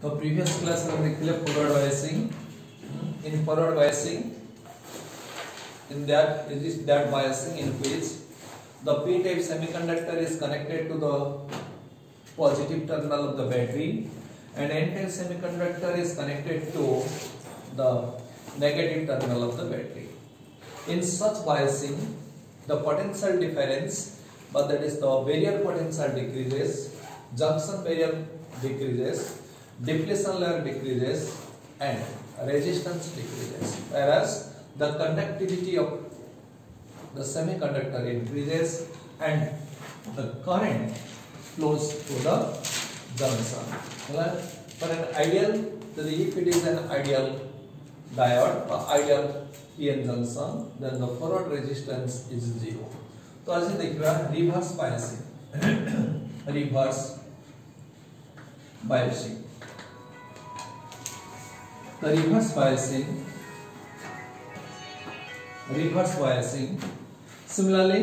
तो previous class में देखले forward biasing. In forward biasing, in that it is that biasing in which the p-type semiconductor is connected to the positive terminal of the battery and n-type semiconductor is connected to the negative terminal of the battery. In such biasing, the potential difference, but that is the barrier potential decreases, junction barrier decreases, depletion layer decreases, and resistance decreases, whereas the conductivity of the semiconductor increases and the current flows through the junction. For an ideal, if it is an ideal diode or ideal PN junction, then the forward resistance is 0. तो आज देखिए reverse biasing. Reverse biasing. The reverse biasing. Similarly,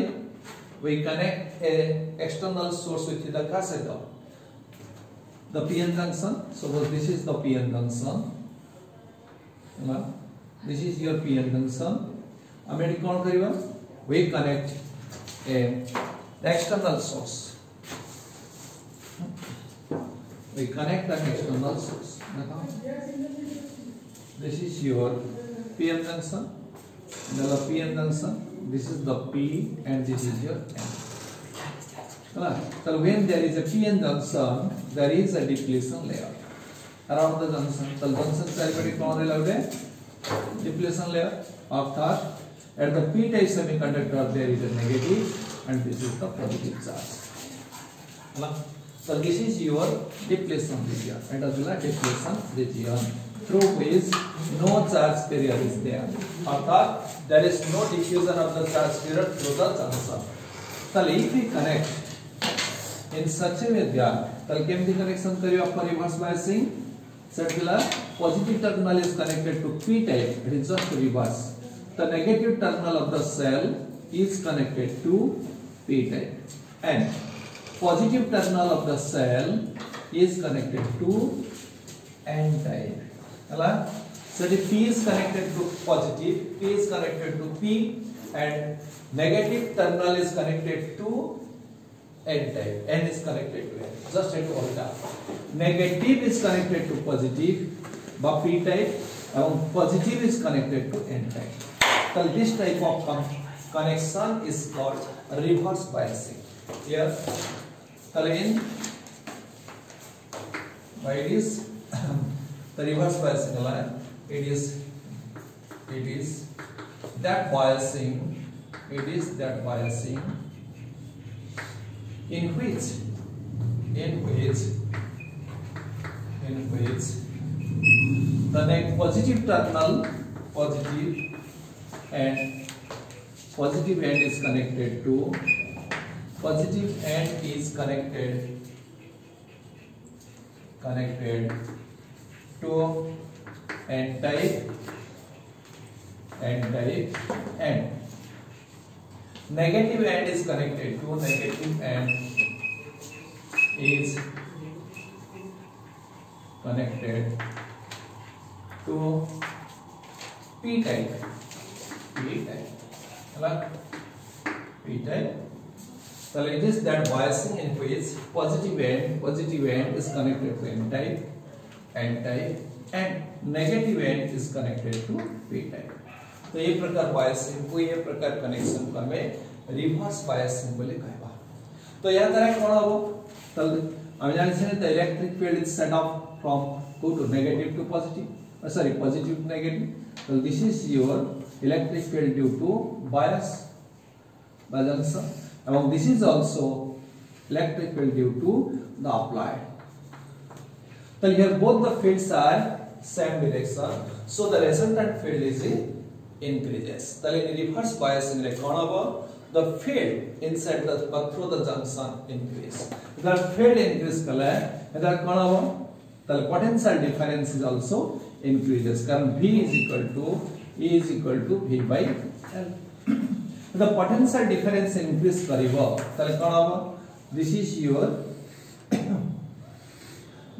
we connect a external source with the capacitor. The PN junction. Suppose this is the PN junction. This is your PN junction. हमें कौन करेगा? We connect a external source. We connect an external source. This is your PN junction. The PN junction. This is the P and this is your N. So when there is a PN junction, there is a depletion layer around the junction. So junction side कौन allowed है? Depletion layer. अर्थात at the p-type semiconductor there is a negative and this is the positive charge. So this is your depletion region. And as well as depletion region through which no charge carrier is there. अर्थात there is no diffusion of the charge carrier through the junction. So if we connect in such a way that the connection करियो आपका reverse biasing. Circular positive terminal is connected to p-type. It is just reverse. The negative terminal of the cell is connected to p-type, and positive terminal of the cell is connected to n-type. So the P is connected to positive, P is connected to P, and negative terminal is connected to n-type. N is connected to N. Just take all that. Negative is connected to positive, but p-type, and positive is connected to n-type. So this type of connection is called reverse biasing. Here, again, why it is the reverse biasing line? It is that biasing. It is that biasing in which the positive terminal, positive end is connected to n-type, and negative end is connected to p-type. So it is that biasing in which positive end is connected to n-type, and negative end is connected to p-type. तो ये प्रकार biasing को ये प्रकार connection को हमें reverse biasing बोले कहवा. तो यहाँ तरह कौन हो? तो हम जानते हैं the electric field is set off from to negative to positive. Positive to negative. So this is your electric field due to bias junction. And this is also electric field due to the applied. So here both the fields are same direction. So the resultant field is increases. So in reverse biasing the field inside the through the junction increase. The field increase the potential difference is also increases. Because V is equal to V by L. The potential difference increase karibo. This is your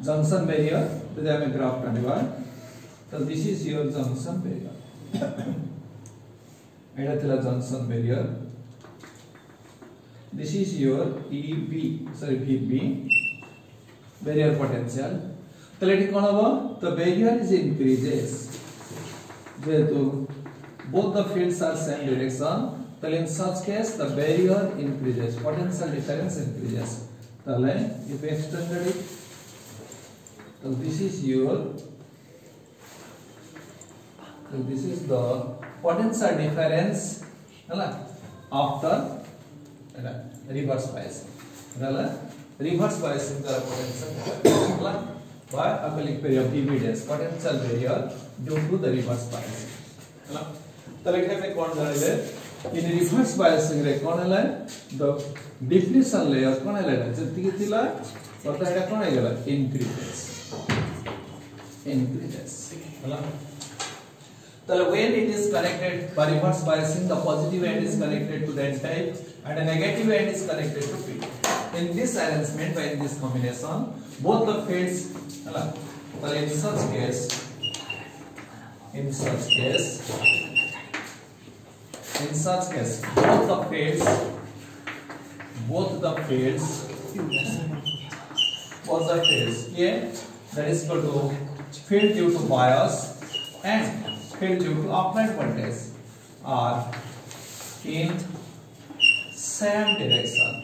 junction barrier যদি আমি গ্রাফটা নিবা তো this is your junction barrier এটা ছিল junction barrier this is your EB sorry VB barrier potential তাহলে এটি কোন হবে তো barrier is increases যেহেতু both the fields are same direction then in such case the barrier increases potential difference increases তাহলে if extended it so this is the potential difference ହେଲା after reverse biasing ହେଲା reverse biasing द्वारा potential ହେଲା by applying period PV dash potential barrier due to the reverse biasing ହେଲା তাহলে এখানে কোন জানলে in reverse biasing রে কোন হলা the depletion layer কোন হলা যেতিকি ଥିଲା কথা এটা কোন হয়ে গেল increases ହେଲା তাহলে when it is connected by reverse biasing the positive end is connected to the N type and the negative end is connected to P in this arrangement by in this combination both the fields ହେଲା তাহলে in such case both the fields here that is equal to field due to bias and field due to applied voltage are in same direction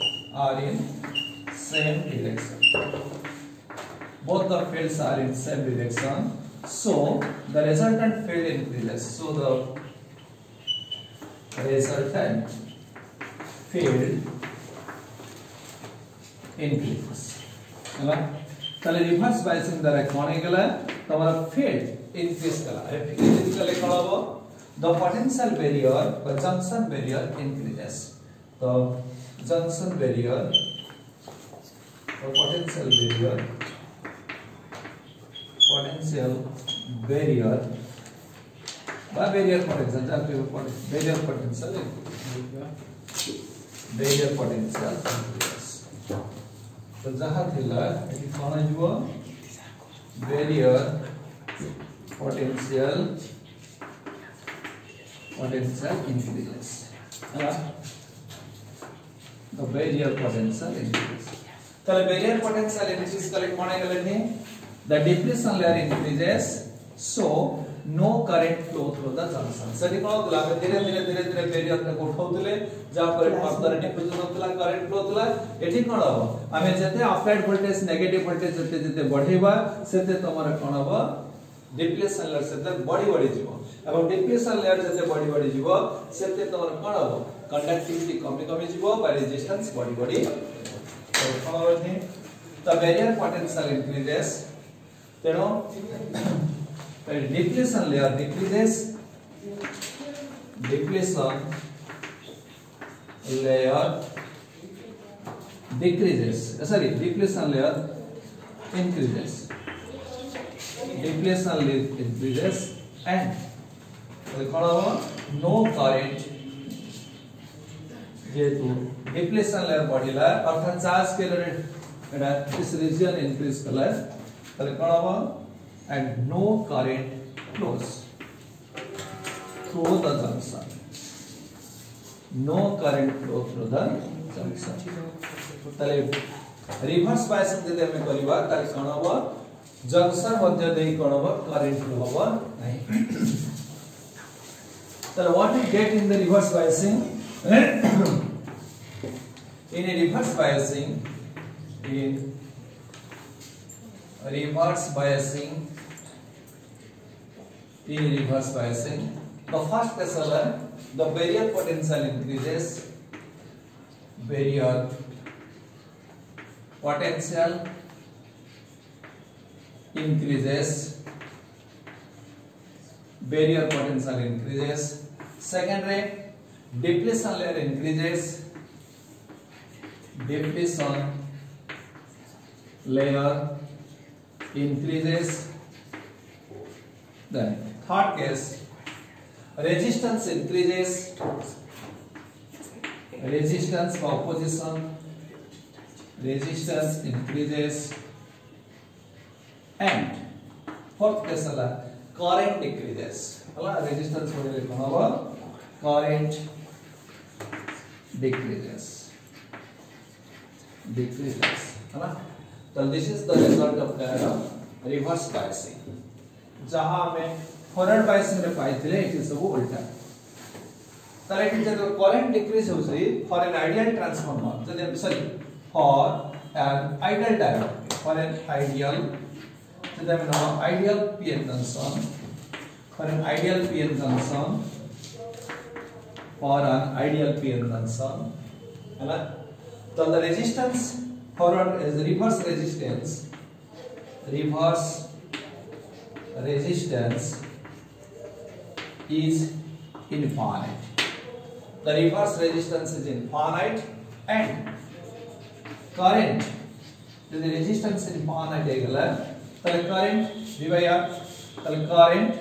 both the fields are in same direction so the resultant field increases so the resultant field increases ହେଲା তাহলে reverse biasing দ্বারা কোন হয়ে গেল তোমার field increase করা আরে field কলে কোন হবে the potential barrier or junction barrier increases so junction barrier or potential barrier বা barrier potential যাকে barrier potential तो जहाँ थिला एटी कोन आइबो barrier potential increases the barrier potential increases তাহলে barrier potential increase কলে কোন হয়ে গেল নি the depletion layer increases so no current flow through the junction সেটি কোন হলা ধীরে ধীরে barrier কে উঠাউতলে যা করে ফার্দার ডিফিউজন হতলা কারেন্ট ফ্লো হতলা এটি কোন হবে আমি যেতে অ্যাপ্লাইড ভোল্টেজ নেগেটিভ ভোল্টেজ যেতে বঢ়াইবা সেতে তোমার কোন হবে ডিপ্লেশন লেয়ার সেতে বড়ি যাব এবং ডিপ্লেশন লেয়ার যেতে বড়ি যাব সেতে তোমার কোন হবে কন্ডাক্টিভিটি কমে যাব বা রেজিস্ট্যান্স বড়ি তো কোন হবে the barrier potential increases তেনো depletion layer decreases depletion layer increases and no current যেহেতু depletion layer बढ़िला अर्थात चार्ज के এটা this region increase কলা তাহলে কোন হবে and no current flows through the junction তাহলে রিভার্স বায়াসিং যদি আমি করিবা তাহলে কোন হবে জংশন মধ্যে দেই কোন হবে কারেন্ট ফ্লো হবে নাই তাহলে what we get in the reverse biasing in a reverse biasing the first case the barrier potential increases barrier potential increases second rate depletion layer increases then third case resistance increases and fourth case है current decreases है resistance होने कौन होगा current decreases है तो this is the result of the reverse biasing जहां हमें forward biasing रे पाइथिले एठी सब उल्टा ताले एठी जब करंट डिक्रीज होसी फॉर एन आइडियल ट्रांसफार्मर जदि sorry for an ideal diode for an ideal जदि हम ideal PN junction for an ideal PN junction for an ideal PN junction है ना तो the resistance forward is reverse resistance is infinite. The reverse resistance is infinite and current to the resistance infinite है तो current V by R तो current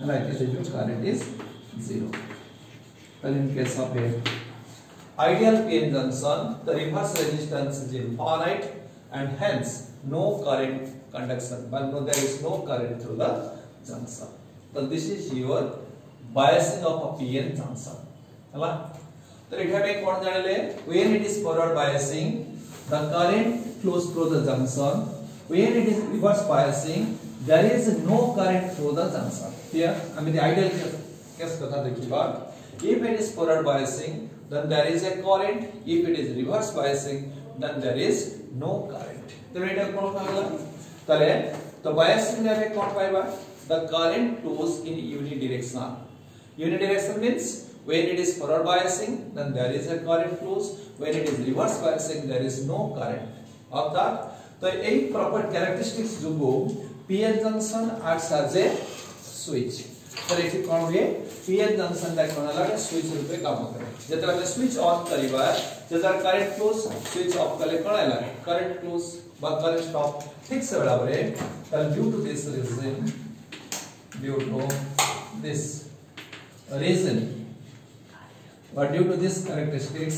like this current is 0. So in case of a ideal PN junction the reverse resistance is infinite and hence no current conduction but no there is no current through the junction. So this is your biasing of a PN junction है तो एठा में कोन जानले when it is forward biasing the current flows through the junction when it is reverse biasing there is no current through the junction here I mean the ideal case कथा देखिबा if it is forward biasing then there is a current if it is reverse biasing then there is no current तो एटा कोन कहला तले तो biasing रे कोन पाइबा the current flows in unidirectional. Unidirectional means when it is forward biasing then there is a current flows when it is reverse biasing there is no current अर्थात तो यही proper characteristics जो PN junction acts as a switch तो एठी कोन हुए PN junction दा कोन लगे switch रूपे काम करे जेतरा में switch on करिबा जेतरा current flows switch off कले कोन आइला current flows बा current stop ठीक से बराबर है due to this reason but due to this characteristics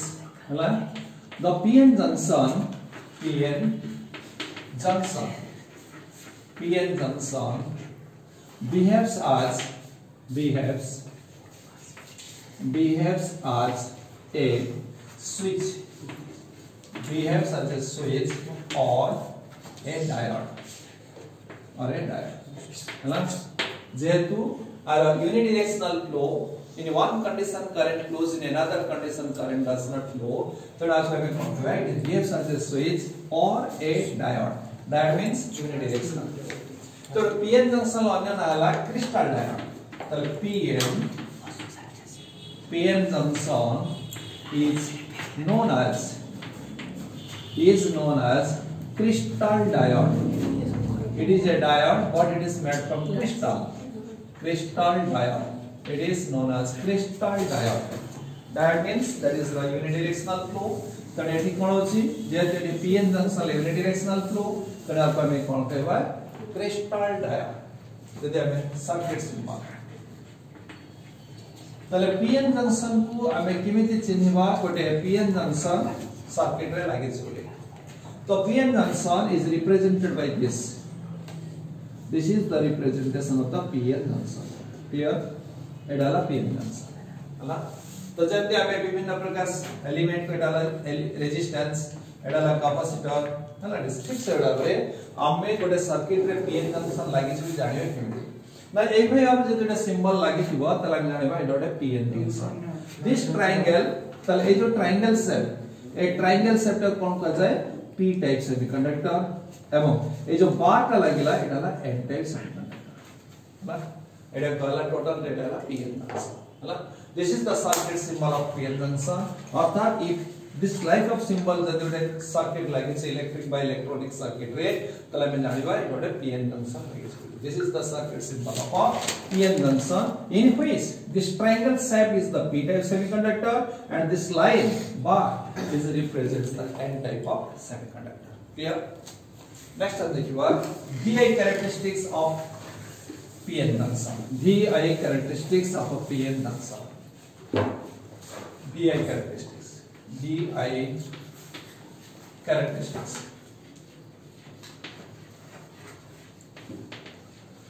the PN junction behaves as a switch or a diode जेहेतु unidirectional flow in one condition current flows in another condition current does not flow so that's why we right it behaves as a switch or a diode means unidirectional so PN junction अन्य नाला crystal diode तो PN junction is known as crystal diode. It is a diode but it is made from crystal diode. It is known as crystal diode. That means that is the unidirectional flow. तो एठी कोन होची जेते PN junction unidirectional flow तो आप में कोन कहबा crystal diode. जदि हमें सर्किट सिंबल तले PN junction को हमें किमिति चिन्हवा कोटे PN junction सर्किट रे लागि छोले तो PN junction is represented by this. This is the representation of the PN junction. Clear? एडाला PN junction. हला तो जब भी हमें विभिन्न प्रकार एलिमेंट को एडाला रेजिस्टेंस एडाला कैपेसिटर हला डिस्ट्रिक्ट से एडाले हमें गोटे सर्किट रे PN junction लागि छी जानियो केमि ना एक भाई अब जेतुटा सिंबल लागि थिबो तला जानिबा एडोटे PN junction. This triangle तले ए जो ट्रायंगल शेप ए ट्रायंगल शेप टा कोन का जाय P टाइप सेमीकंडक्टर एवं ए जो बार का लागिला एटाला N टाइप सेमीकंडक्टर बा एटा कहला टोटल एटाला PN junction हला this is the circuit symbol of PN junction अर्थात if this like of symbol जदि सर्किट लागि छै इलेक्ट्रिक बाय इलेक्ट्रॉनिक सर्किट रे तला में जानिबा एटा PN junction लागि छै. This is the circuit symbol of PN junction in which this triangle shape is the P type semiconductor and this line bar is represents the N type of semiconductor. Clear? Next हम देखिबा VI characteristics of PN junction. VI characteristics of a PN junction. VI characteristics. VI characteristics.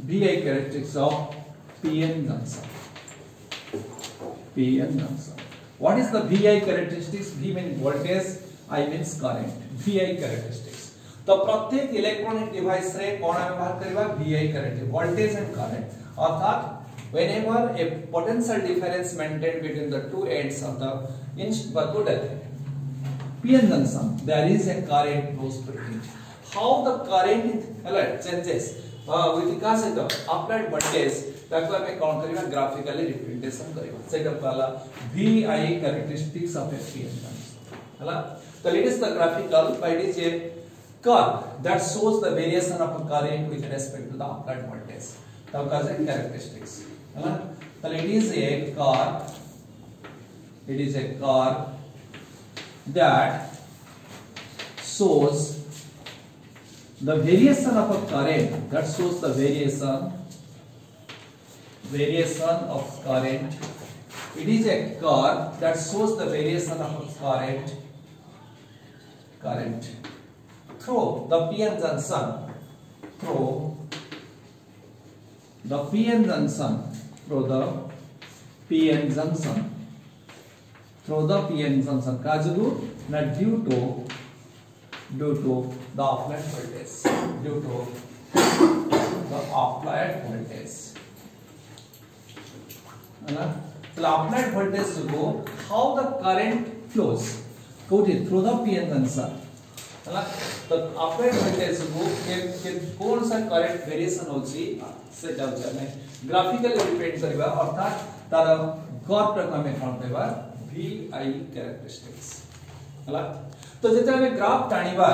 VI characteristics of PN junction. PN junction. What is the VI characteristics? V means voltage, I means current. VI characteristics. तो प्रत्येक electronic device रे कौन व्यवहार करिबा VI characteristic, voltage and current. अर्थात whenever a potential difference maintained between the two ends of the PN junction, there is a current flows through it. How the current changes with the applied voltage, ताकि हमें कौन करिबा graphically representation करिबा सेटा पहला VI characteristics of a PN junction हला so it is the graphical but it is a curve that shows the variation of a current with respect to the applied voltage तब का है characteristics हला so it is a curve that shows the variation of a current, that shows the variation of current. It is a curve that shows the variation of a current through the PN junction, through the PN junction, काजू ना due to the applied voltage, है ना तो applied voltage को how the current flows through the PN junction है ना तो applied voltage को कौन सा current variation होची से जाउ जाने ग्राफिकली रिप्रेजेंट करबा अर्थात तार कर्व प्रकार में कोन करबा VI characteristics हला तो जेते हमें ग्राफ टाणीबा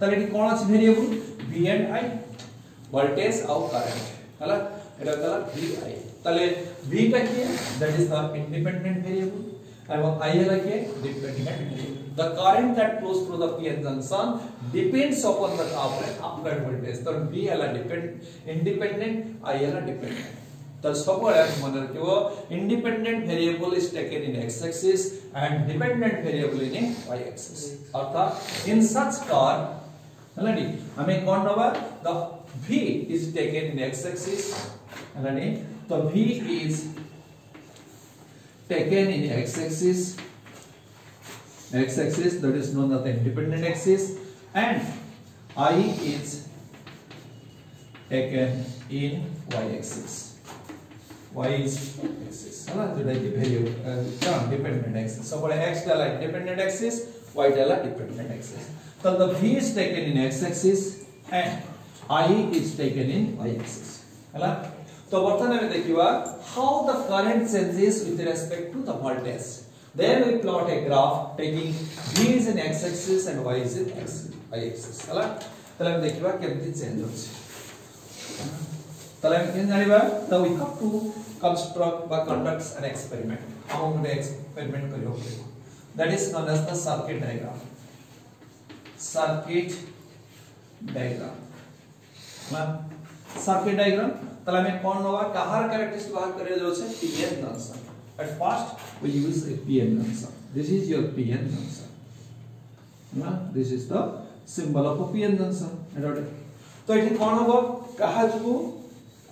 तले एटी कोन अछि variable V and I voltage और करंट हला एटा कला VI तले V का क्या that is the independent variable और I हला क्या dependent variable the current that flows through the PN junction depends upon the applied voltage तो V हला independent I हला dependent तो सबले मन रखियो independent variable is taken in x axis and dependent variable in y axis अर्थात इन सच curve हलानी हमें कौन नबा the v is taken in x axis हलानी तो v is taken in x axis that is known as the independent axis and I is taken in y axis है ना जो कि variable dependent axis सब बड़े x डाला dependent axis y डाला dependent axis तो the v is taken in x axis and I is taken in y axis हैला तो वर्तमान में देखिबा how the current changes with respect to the voltage then we plot a graph taking v is in x axis and y is in y axis हैला तले देखिबा केमति change होछि तले केन जानिबा तो we have to construct or conduct an experiment among the experiment करियो that is known as the circuit diagram ना circuit diagram तले में कौन नवा कहार कैरेक्टरिस्टिक बाहर करे जो छै PN junction at first we use a PN junction this is your PN junction ना this is the symbol of a PN junction तो एठी कौन होबो कहा जो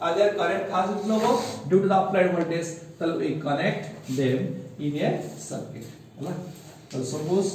other current has flow due to the applied voltage so we connect them in a circuit है ना so suppose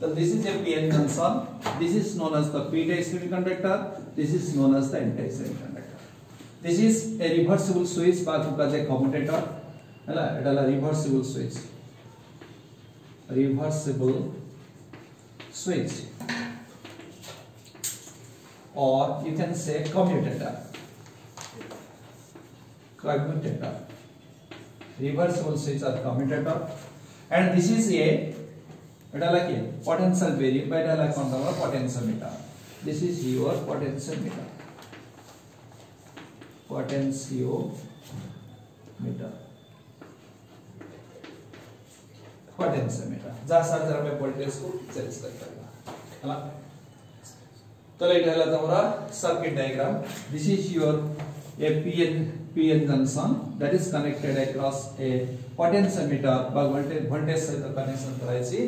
So this is a PN junction. This is known as the P-type semiconductor. This is known as the N-type semiconductor. This is a reversible switch বা কুকাজে commutator. হলা এটা হলো reversible switch. Reversible switch. Or you can say commutator. Commutator. Reversible switch or commutator. And this is a potential variable by potentiometer. This is your potentiometer. Potentiometer. Potentiometer. जहाँ सारे में voltage को change करता है, है तो ये है तुम्हारा circuit diagram. This is your a PN junction that is connected across a potentiometer by voltage से connection करायची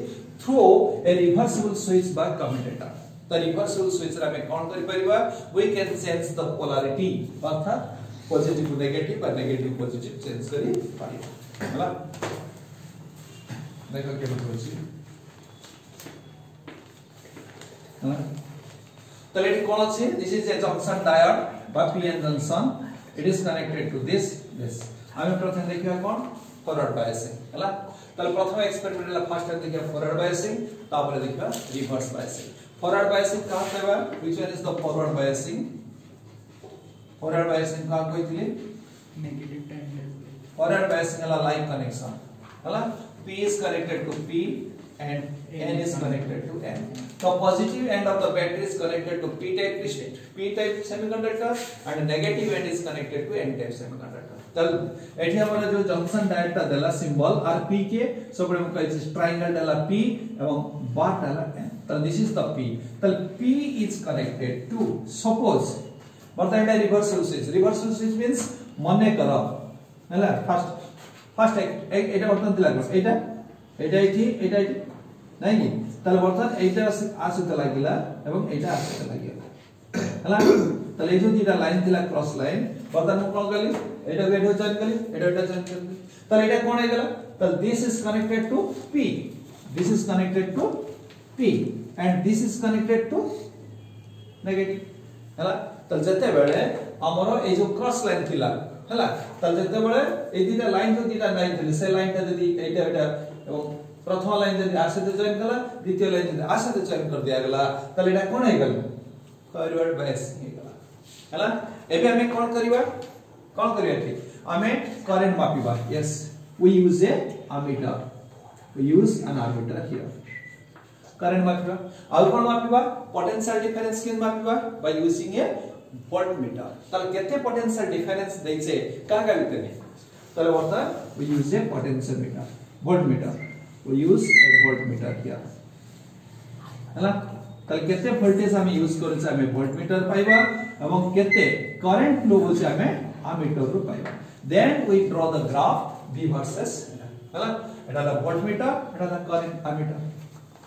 through a reversible switch by commutator. The reversible switch रा में कौन करी परिवा? We can change the polarity अर्थात positive to negative और negative positive change करी परिवा. होला? देखो क्या बताऊँ जी? होला? तो लेट कौन अच्छी? This is a junction diode by PN junction. It is connected to this. हमें प्रथम देखिए कौन? Forward biasing. होला? तल प्रथम एक्सपेरिमेंट ला फर्स्ट टाइम देखिए forward biasing, तापर देखिए reverse biasing. Forward biasing कहाँ पे हुआ? Which one is the forward biasing? Forward biasing कहाँ कोई थी? Negative time. Forward biasing वाला line connection. होला? P is connected to P and N is connected to N. The positive end of the battery is connected to P-type semiconductor and negative end is connected to N-type semiconductor. तल ऐठी हमारा जो junction diode टा देला symbol are P के सबरे में कहीं ट्रायंगल डाला P एवं बार डाला N. तल this is the P. तल P is connected to suppose बर्ता इटा reversible switch. Reversible switch means मने करा है ना first एक इटा बर्तन दिला कर इटा नहीं कि तल बर्तन इटा आसुते लागिला एवं इटा आसुते लागिला है ना तल ये जो दिला लाइन दिला क्रॉस लाइन बर्तन में कौन करी इटा वेट हो जॉइन करी इटा जॉइन करी तल इटा कौन है गला तल this is connected to P and this is connected to negative है ना तल जते बेले हमरो ए जो क्रॉस लाइन थिला हैला तल जते बेले ए दिटा लाइन तो दिटा लाइन थिले से लाइन ता यदि एटा एवं प्रथम लाइन यदि आर साथे जॉइन कला द्वितीय लाइन यदि आर साथे जॉइन कर दिया गला तले एटा कोन हे गला फॉरवर्ड बायसिंग हे गला हैला एबे हमें कोन करिवा ठीक हमें करंट मापिबा. Yes we use an ammeter here. Current मापिबा और कोन मापिबा पोटेंशियल डिफरेंस किन मापिबा by using a voltmeter. तल केते पोटेंशियल डिफरेंस दैछे कागा भितरे तले वर्ता we use a potentiometer voltmeter. We use a voltmeter here. हैला तल केते वोल्टेज हम यूज करछ हमें वोल्टमीटर पाइबा एवं केते करंट फ्लो होछ हमें ammeter रो पाइबा. Then we draw the graph V versus हैला एटा ला वोल्टमीटर एटा ला करंट ammeter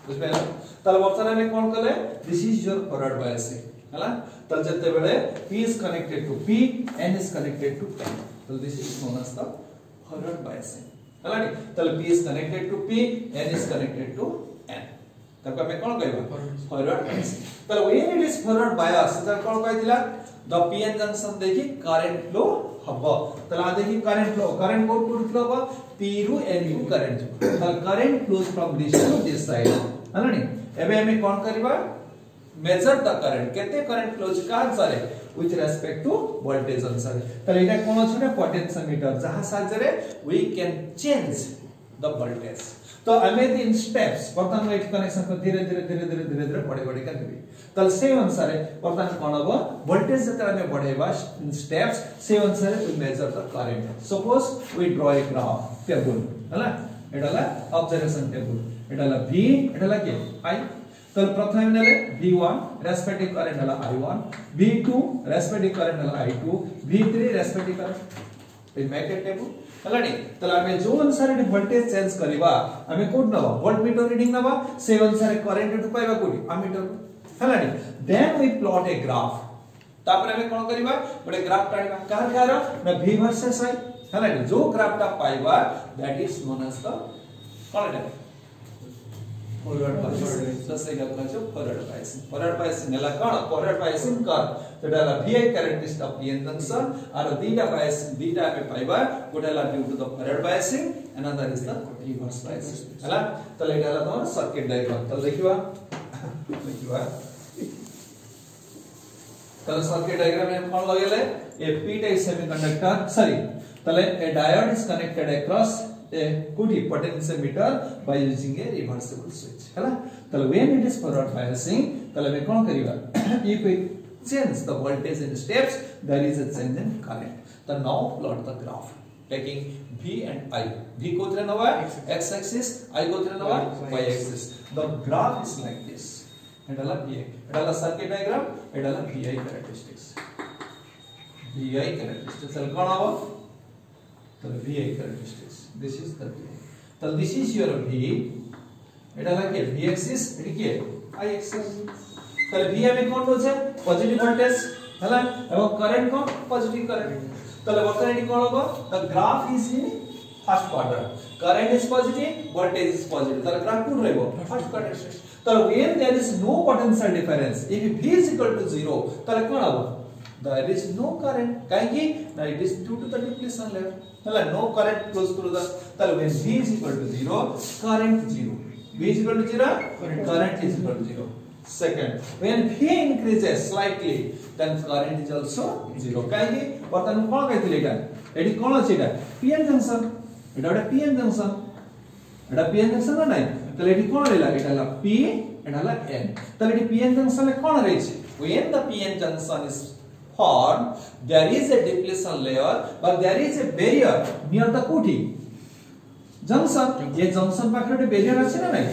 बुझबेला. तल वर्तन में कोन कले this is your forward biasing हैला तल जते बेले P is connected to P N is connected to N. So this is known as the forward biasing. हैला तल P is connected to P N is connected to N. तब हमें कोन कहबा forward biasing. तल when it is forward bias त कोन कहतिला the PN junction देखि current flow हबो तल आ देखि current flow current code flow हो P ru N ru current तल current flows from this to this side हैला नी एबे हमें कोन करबा measure the current केते current flows का सारे with respect to voltage अनुसार तल एटा कोन छ ने potentiometer जहां साजरे we can change the voltage. तो हमें इन स्टेप्स वर्तमान में कनेक्शन को धीरे धीरे बड़े करबी तल से अनुसार वर्तमान कोन हो वोल्टेज जतरा में बढ़ेबा स्टेप्स से अनुसार we measure the current. Suppose we draw a graph table हैला एटाला ऑब्जर्वेशन टेबल एटाला V एटाला के I तल प्रथम नेले V1 रेस्पेक्टिव करंट हला I1 V2 रेस्पेक्टिव करंट हला I2 V3 respective current in make a table हलाडी तला हमें जो अनुसार वोल्टेज चेंज करबा हमें कोड नबा वोल्टमीटर रीडिंग नबा से अनुसार करंट टू पाइबा कोडी अमीटर हलाडी then we plot a graph तापर हमें कोन करबा बडे ग्राफ टाणीबा कार ना V वर्सेस I हलाडी जो ग्राफ टा पाइबा that is known as the कोन फॉरवर्ड बायसिंग जैसे क्या कहछो फॉरवर्ड बायसिंग हला कोन फॉरवर्ड बायसिंग कर सेटाला VI characteristic of PN junction आरो दीटा पे पाइबा गोटेला due to the forward biasing another is the reverse biasing हला त एटाला तमर सर्किट डायग्राम त देखिबा त सर्किट डायग्राम में कोन लगेले ए p टाइप सेमीकंडक्टर सॉरी तले a diode is connected across a could potentiometer by using a reversible switch हैला तले when it is forward biasing तले में कोन करिवा if we change the voltage in steps there is a change in current the now plot the graph taking V and I V कोथरे नवा x axis I कोथरे नवा y axis the graph is like this एटाला VI एटाला circuit diagram एटाला VI characteristics चल कोन हबो तो VI characteristics this is the VI so this is your V एटा लागे V axis eighty के I axis तो V में कोन होछे पॉजिटिव वोल्टेज हला एवं करंट कोन पॉजिटिव करंट तो वर्तमान एटी कोन होबो the graph is in first quadrant current is positive voltage is positive तो ग्राफ कोन रहबो फर्स्ट क्वाड्रेंट तो when there is no potential difference if V is equal to 0 तो कोन हबो there is no current काहे ना it is due to the depletion layer हला no current flows through the तल when V is equal to 0 current 0 V is equal to 0 current is equal to 0 second when V increases slightly then current is also 0 काहे वर्तमान कोन कहथिले एटा AD कोन अछि एटा pn junction एटा pn junction एटा pn junction ना तले एडी कोन रहला एटा ला p एटा ला n तले AD pn junction ले कोन रहै छै when the pn junction is formed there is a depletion layer but there is a barrier near the kuti junction ये junction पाखरे एक barrier আছে না নাই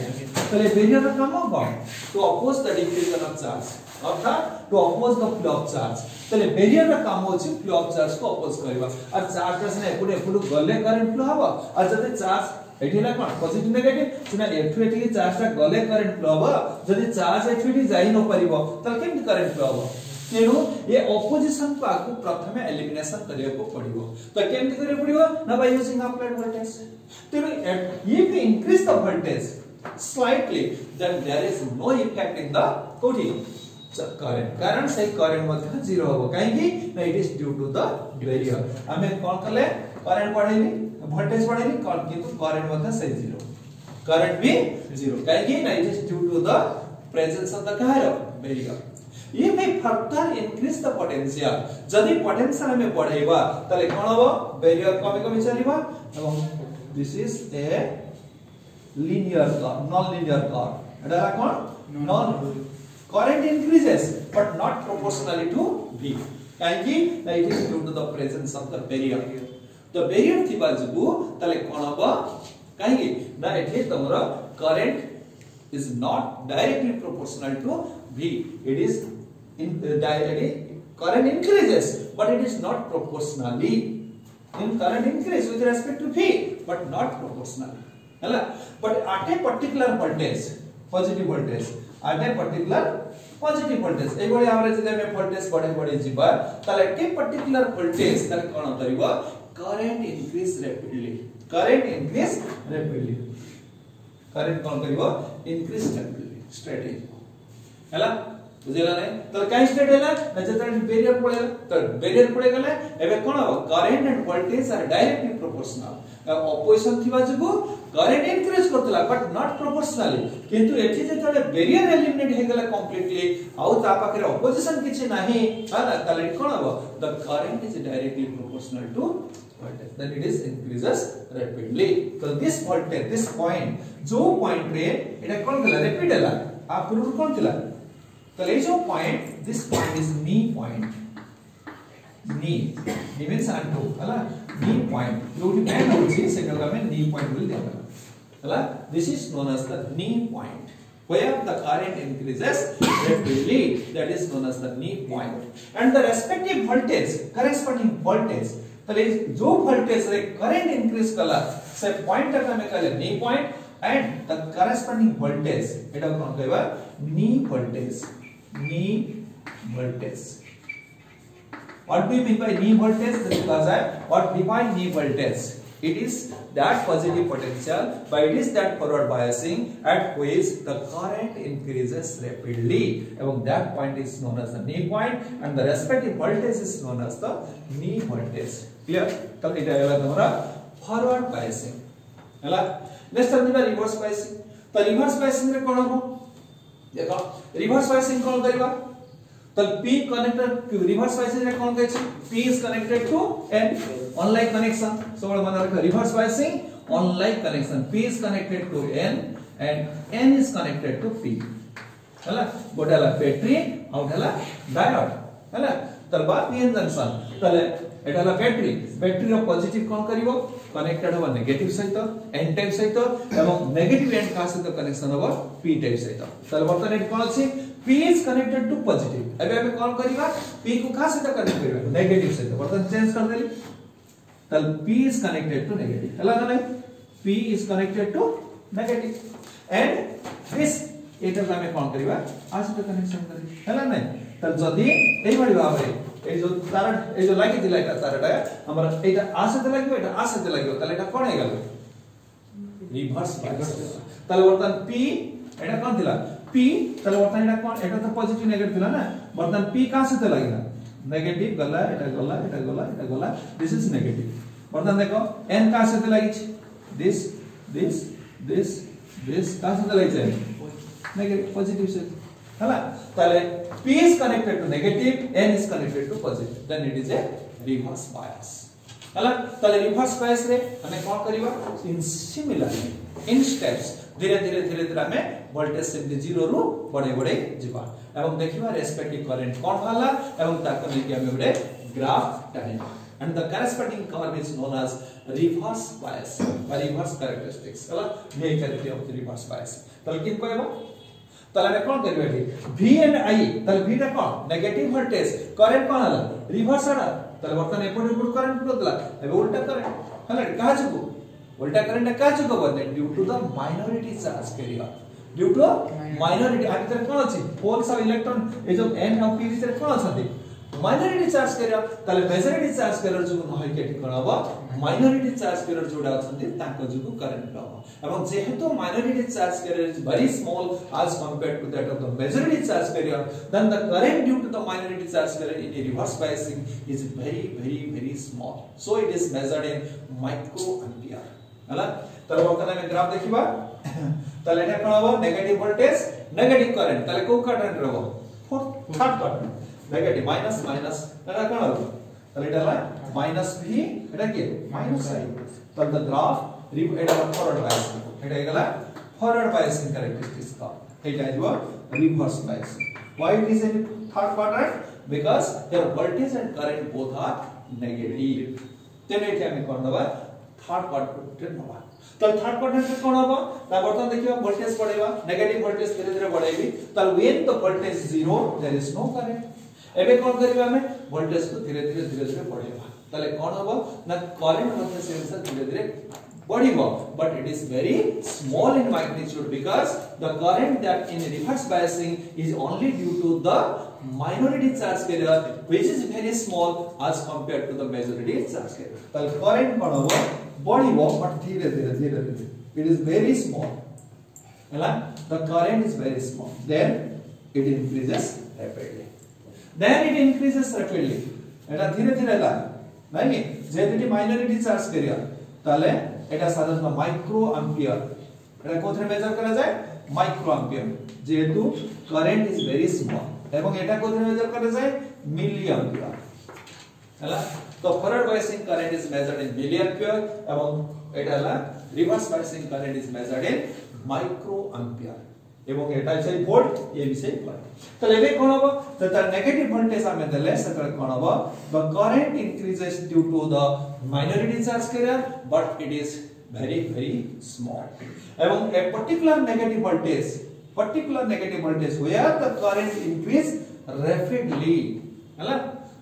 তাহলে barrier এর কাম কোন to oppose the diffusion of charge অর্থাৎ to oppose the flow of charge তাহলে barrier এর কাম হচ্ছে flow of charge को oppose करबा আর charge টা না এপুডে গলে current flow হবা আর যদি charge এটিলা কোন পজিটিভ নেগেটিভ সিনা এফ এটি চার্জটা গলে কারেন্ট ফ্লো হবো যদি চার্জ এফ এটি যাই ন পারিবো তাহলে কেমন কারেন্ট ফ্লো হবো तेनु ये ऑपोजिशन को आगु प्रथमे एलिमिनेशन करिया को पड़िबो तो केमति करिया पड़िबो ना बाय यूजिंग अप्लाइड वोल्टेज तेनु if we increase the voltage slightly then there is no effect in the कोठी current कारण से current मध्ये 0 होबो काहे कि ना it is due to the barrier हमें कोन कले करंट बढ़ेनी वोल्टेज बढ़ेनी किंतु करंट मध्ये से 0 करंट भी 0 काहे कि ना it is due to the presence of the barrier if we further increase the potential जदि potential हमें बढ़ाइबा तले कोन हबो बैरियर कमी चलिबा एवं this is a linear curve non linear curve Etah cone non current increases but not proportionally to V काहे कि it is due to the presence of the barrier the barrier थिबा जगु तले कोन हबो काहे कि ना एठी तमरा current is not directly proportional to V it is directly current increases but it is not proportionally in current increase with respect to V but not proportionally hela but at a particular voltage positive voltage at a particular positive voltage ei boli amra jodi ame voltage बढ़े जिबा ताले at a particular voltage ताले कोन करिवो current increase rapidly current कोन करिवो increase rapidly straight hela बुझिला नै त काई state हैला न जतरा barrier पड़ेला त बैरियर पड़े गले एबे कोन हो current and voltage are directly proportional opposition थिबा जगु करंट इंक्रीज करतला बट नॉट प्रोपोर्शनली किंतु एठी जतरे बैरियर एलिमिनेट हे गला कंप्लीटली आउ ता पाखरे ऑपोजिशन किछि नाही हाना तले कोन हो the current is directly proportional to voltage then it is increases rapidly so this voltage this point जो पॉइंट रे एटा कोन गला रिपीट हला आ पूर्व कोन थिला तो ले जो point this point is knee point knee means anto हला knee point जो भी मैन होची से जगह में knee point बोल देला हला this is known as the knee point where the current increases rapidly that is known as the knee point and the respective voltage corresponding voltage तो ले जो voltage रे current increase कला से point तक हमें कहले knee point and the corresponding voltage एटा कोन कहबा knee voltage what do you mean by knee voltage because I what define knee voltage It is that positive potential, but it is that forward biasing at which the current increases rapidly, and that point is known as the knee point, and the respective voltage is known as the knee voltage. Clear? तो इटा होला तमरा forward biasing हला. Next हम reverse biasing. तो reverse biasing रे कोन हो देखो reverse biasing कोन करबा तो P connected reverse biasing रे कोन कहै छै P is connected to N on like connection. So मन रख reverse biasing on like connection. P is connected to N and N is connected to P हला. गोटाला battery out हला diode हला. तर बात P N जंक्शन तले एटाला battery रो positive कोन करिवो connected हो negative सहित N टाइप सहित एवं नेगेटिव एंड का सहित कनेक्शन हो P टाइप सहित. तले बर्तन एट कोन अछि P is connected to positive. अबे हमें कॉल करिवा P को का सहित कनेक्ट करिवा नेगेटिव सहित. बर्तन चेंज कर देली तल P is connected to negative हला ना P is connected to negative and this एटा हमें कॉल करिवा आ सहित कनेक्शन करी हला नै. तल जदी एई भली भाबरे ए जो तार ए जो लागि दिला एटा तारटा हमरा एटा आ सहित लागियो एटा आ सहित लागियो तले एटा कोन हे गेल रिवर्स बायस. तल बर्तन P एटा कोन दिला P तले बर्तन एटा कोन एटा तो पॉजिटिव नेगेटिव थिला ना बर्तन P का सहित लागिला नेगेटिव गला एटा गला एटा गला एटा गला दिस इज नेगेटिव. बर्तन देखो N का सहित लागि दिस दिस दिस दिस का सहित लागि छै नेगेटिव पॉजिटिव से हला. तले P is connected to negative, N is connected to positive, then it is a reverse bias हला. तले reverse bias रे हमें कोन करिवा इन सिमिलरली इन स्टेप्स धीरे धीरे हमें वोल्टेज से 0 रु बड़े जीवा एवं देखिबा रेस्पेक्टिव करंट कोन भाला एवं ताको लेके हमें बड़े graph time and the corresponding curve is known as reverse bias or reverse characteristics हला. ये करते हो reverse bias तल किन कहबो तले में कोन करबे ठीक V and I तल V टा कोन नेगेटिव वोल्टेज करंट कोन हला रिवर्स हला. तले बर्तन एपट करंट बदला एबे उल्टा करंट हला कहा जको उल्टा करंट का जको बदले due to the minority charge carrier due to minority आ भीतर कोन अछि होल्स और इलेक्ट्रॉन ए जो N और P भीतर कोन अछि माइनॉरिटी चार्ज कैरियर. तले मेजॉरिटी चार्ज कैरियर जो नहै के ठीक करबा माइनॉरिटी चार्ज कैरियर जोडा अछि ताको जुगु करंट रहबो एवं जेहेतु minority charge career is very small as compared to that of the majority charge carrier, then the current due to the minority charge carrier in a reverse biasing is very small. So it is measured in microampere हला. तले बर्तन में graph देखिबा तले एटा कोन हो negative voltage negative current तले को current रहबो fourth third current negative minus एटा कोन हो तले एटा माइनस V एटा के माइनस I. तब the graph Etah forward biasing एटा गेला फॉरवर्ड बायसिंग कैरेक्टरिस्टिक्स का एटा is reverse biasing. Why it is in third quadrant? Because here voltage and current both are negative. then एटा हम कोन दबा third quadrant नबा. तो third quadrant में कोन होबो ता बर्तन देखिबा वोल्टेज बढ़ेबा नेगेटिव वोल्टेज धीरे धीरे बढ़ेबी त when the voltage 0 there is no current. एबे कोन करिबा हमें वोल्टेज को धीरे धीरे बढ़ेबा तले कोन होबो ना करंट मध्य से धीरे धीरे बढ़िबो but it is very small in magnitude because the current that in reverse biasing is only due to the minority charge carrier which is very small as compared to the majority charge carrier. तल current कोन होबो बढ़िबो but धीरे धीरे it is very small हला. the current is very small then it increases rapidly एटा धीरे धीरे ला नहीं जेति minority charge करिया ताले एटा साधारणतः माइक्रो एम्पियर एटा कोथरे मेजर करा जाय माइक्रो एम्पियर जेतु करंट इज वेरी स्मॉल एवं एटा कोथरे मेजर करा जाय मिली एम्पियर हला. तो forward biasing current is measured in milliampere एवं एटा ला reverse biasing current is measured in microampere एवं एटा छै वोल्ट ये विषय पर. तो लेबे कोन होबो तो तार नेगेटिव वोल्टेज हमें देले सकर कोन होबो the current increases due to the minority charge carrier but it is very small एवं a particular negative voltage where the current increase rapidly हला.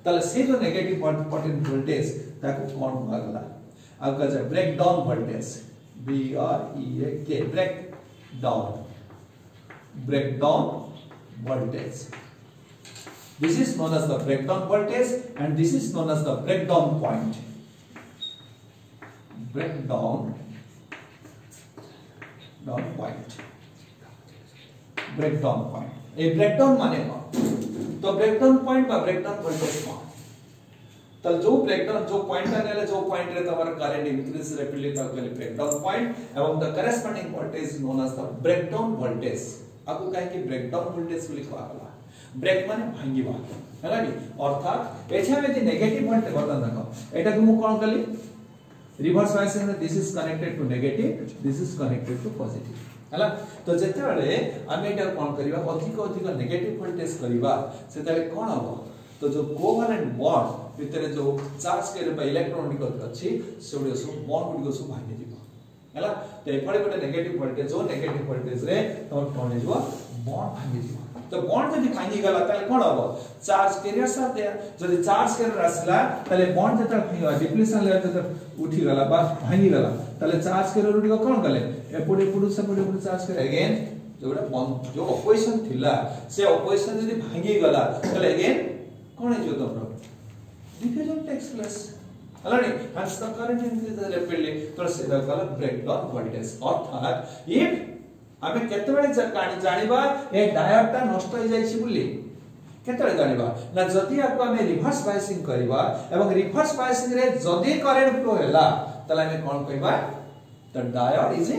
तले से जो नेगेटिव वोल्टेज ताको कोन भागला आपका जो break down voltage BREAK break down voltage. This is known as the breakdown voltage and this is known as the breakdown point. breakdown point A breakdown माने कौन तो ब्रेकडाउन पॉइंट बा ब्रेकडाउन वोल्टेज कौन तो जो ब्रेकडाउन जो point आनेला जो point रे तमर करंट इंक्रीज रैपिडली ता कहले ब्रेकडाउन पॉइंट एवं the corresponding voltage known as the breakdown voltage आपको कहे कि ब्रेकडाउन वोल्टेज बोली कहला ब्रेक माने भांगीबा हैला नि अर्थात एछा में जे नेगेटिव वोल्टेज बतन देखो एटा को मु कोन कली रिवर्स बायसिंग में this is connected to negative this is connected to positive हैला तो जेते बेले हम एटा कोन करिवा अधिक नेगेटिव वोल्टेज करिवा सेते कोन हबो तो जो कोवेलेंट बॉन्ड भितर जो चार्ज के इलेक्ट्रॉन अच्छी से सब बॉन्ड गुडी सब भांगी दिबो हैला तो एफाडे गोटे नेगेटिव वोल्टेज जो नेगेटिव वोल्टेज रे तो कोन हेजो बॉन्ड भांगी दिबो तो बॉन्ड जदि भांगी गला ताले कोन हबो चार्ज कैरियर साथ दे जदि चार्ज कैरियर आसला ताले बॉन्ड जत भांगी डिप्लीशन लेयर जत उठी गला बा भांगी गला ताले चार्ज कैरियर उडी कोन गले एपडे पुडु सेपडे पुडु चार्ज कर अगेन जोटा बॉन्ड जो ऑपोजिशन थिला से ऑपोजिशन जदि भांगी गला ताले अगेन कोन हेजो तमरो डिफ्यूजन टेक्स प्लेस अलरेडी हंस द करंट इंक्रीज रैपिडली तो से द कलर ब्रेकडाउन वोल्टेज अर्थात इफ हमें केते बेले जानिबा ए डायोड ता नष्ट हो जाई छि बुली केते बेले जानिबा ना जति आपको हमें रिवर्स बायसिंग करबा एवं रिवर्स बायसिंग रे जदी करंट फ्लो हैला तला हमें कोन कहबा the diode is a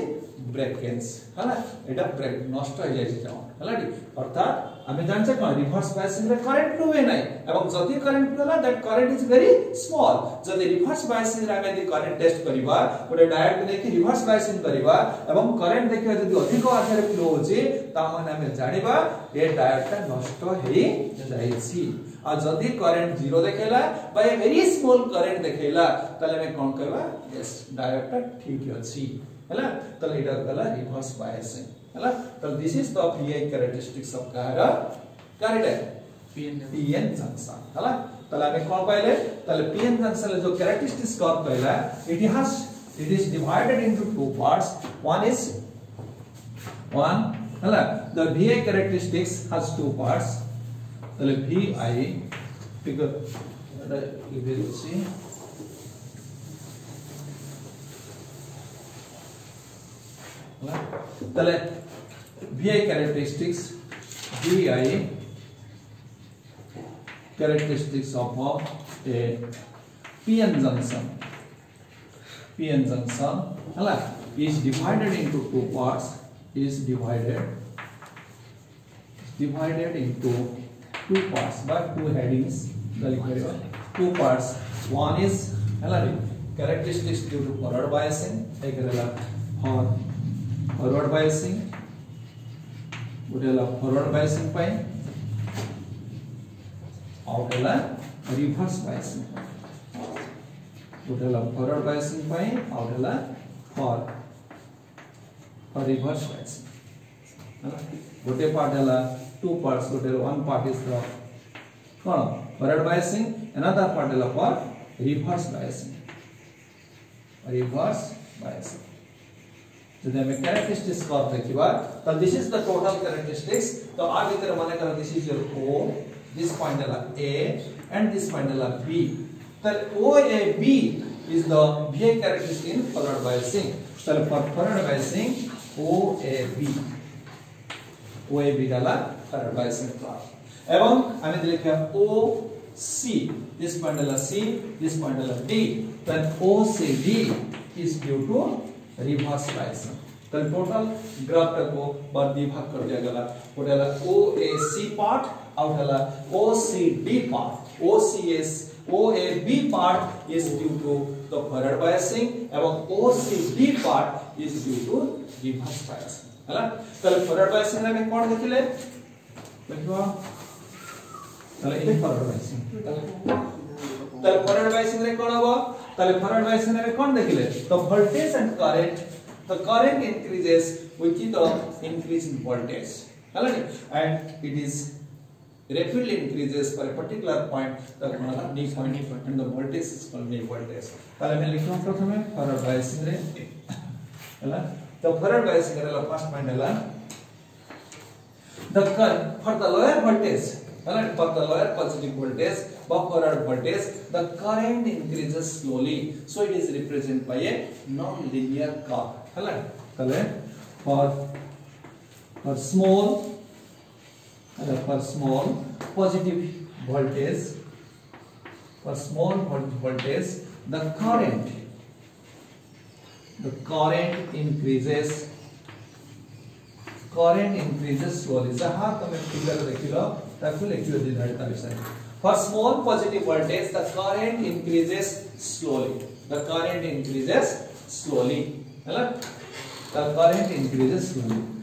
breakage हला एटा ब्रेक नष्ट हो जाई छि हला अर्थात हमें जानछे कोन रिवर्स बायसिंग रे करंट फ्लो है नै एवं जति करंट फ्लो होला that current is very small जदि रिवर्स बायसिंग रे हमें करंट टेस्ट करबा गोटे डायोड को देखि रिवर्स बायसिंग करबा एवं करंट देखिबा जदि अधिक आधार फ्लो होछि ता माने हमें जानिबा ए डायोड ता नष्ट हेई जाई छि आ जदि करंट 0 देखेला बा ए वेरी स्मॉल करंट देखेला तले हमें कोन कहबा यस डायोड ता ठीक अछि हैला तले इडा कला रिवर्स बायसिंग हैला तो this is the VI characteristics of PN junction हैला तले हमें कोन पाइले तले PN जंक्शन जो कैरेक्टरिस्टिक्स कर्व कहला it is divided into two parts one हैला the VI characteristics has two parts तले VI फिगर लिख सी तले VI characteristics of a PN junction hala is divided into two parts by two headings two parts one is hala characteristics due to forward biasing for forward biasing उडेला forward biasing पाई आउटेला reverse biasing उडेला forward biasing पाई आउटेला for reverse biasing गोटे part हैला two parts गोटे one part is the कोन फॉरवर्ड बायसिंग अनदर पार्ट हैला फॉर रिवर्स बायसिंग जदि हमें कैरेक्टरिस्टिक्स कर्व देखिबा तो this is the total characteristics तो आ भीतर माने कर this is your O this point है A एंड दिस पॉइंट है B तो OAB is the VI characteristic in forward biasing तो फॉर फॉरवर्ड बायसिंग OAB डाला फॉरवर्ड बायसिंग कर्व एवं हमें लिखा OC दिस पॉइंट है C दिस पॉइंट है D then O से D is due to reverse biasing तो टोटल ग्राफ को बार विभाग कर दिया गला ओडेला OAC पार्ट आउटला OCD part OAB part is due to the forward biasing एवं OCD part is due to reverse biasing हला तो फॉरवर्ड बायसिंग में कोन देखिले देखो तले इ फॉरवर्ड बायसिंग तले फॉरवर्ड बायसिंग रे कोन हबो तले फॉरवर्ड बायसिंग रे कोन देखिले तो voltage and current the current increases with the increase in voltage and it is rapidly increases for a particular point the knee point and the voltage is called knee voltage ताले मैं लिखूं प्रथमे forward biasing रे हला तो forward biasing रे first point हला the current for the lower voltage for the lower positive voltage forward voltage, the current increases slowly, so it is represented by a non-linear curve. For small positive voltage, the current increases slowly. जहाँ तमे figure देखिलो ताकू लिखियो दिधारिता विषय. For small positive voltage, the current increases slowly. The current increases slowly.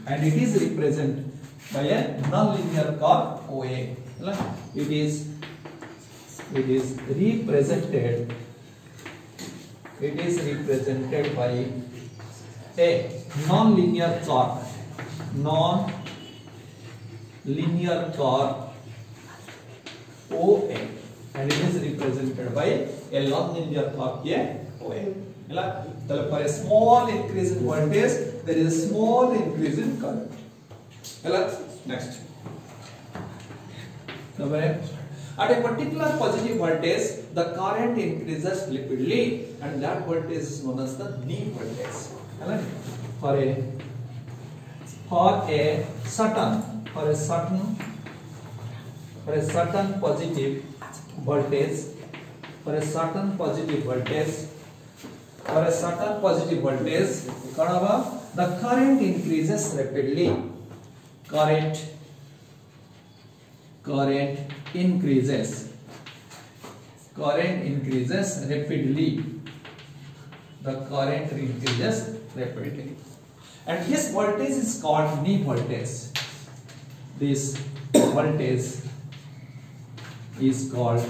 And it is represented by a non-linear curve OA. It is represented by a non-linear curve OA, and it is represented by a non-linear curve OA. For a small increase in voltage, there is a small increase in current. Next. At a particular positive voltage, the current increases rapidly, and that voltage is known as the knee voltage. For a certain positive voltage, the current increases rapidly. Current increases rapidly. The current increases rapidly, and this voltage is called knee voltage. This voltage is called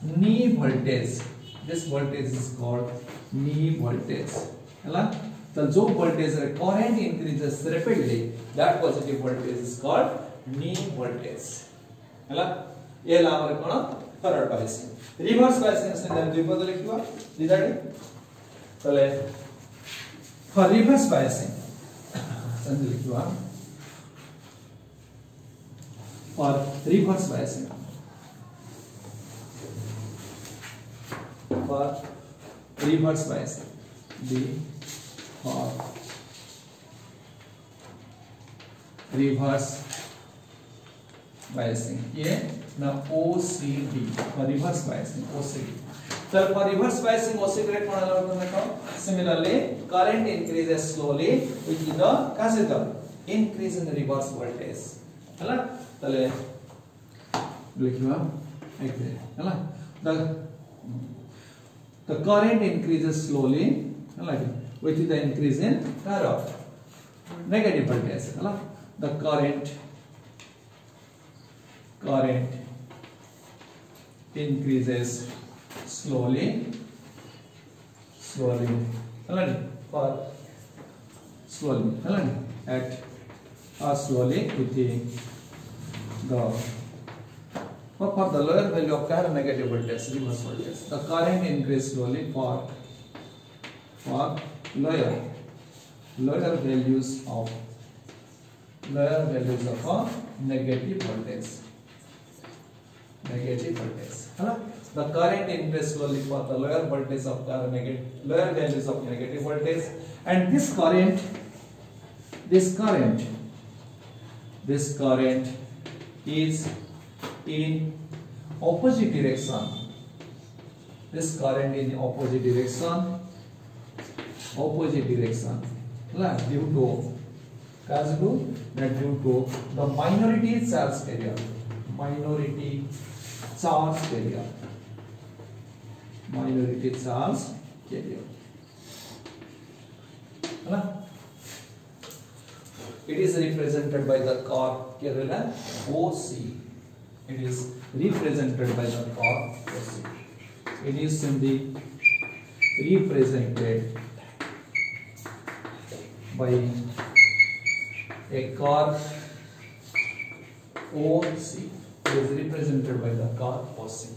knee voltage. This voltage is called knee voltage. So जो voltage current increases rapidly, that positive voltage is called knee voltage. ये लामरे कोण forward biasing. Reverse biasing से हम द्विपद लिखिबा दिदाडी. चले for reverse biasing संधि लिखिबा. For reverse biasing, the for reverse biasing, ये ना OCD for reverse biasing OCD. So for reverse biasing OCD rate कौन अलग होता है? Similarly, current increases slowly, which is the increase in the reverse voltage. है ना? चले लिखिए एक है ना? The current increases slowly, which is the increase in current negative voltage. The current increases slowly, with for the lower value of current negative voltage, reverse voltage, the current increases slowly for lower values of negative voltage. The current increases slowly for the lower values of negative voltage, and this current is in opposite direction. This current in opposite direction. Due to the minority charge carrier. It is represented by the curve OC. It is represented by the curve OC. It is simply represented by a curve OC. It is represented by the curve OC.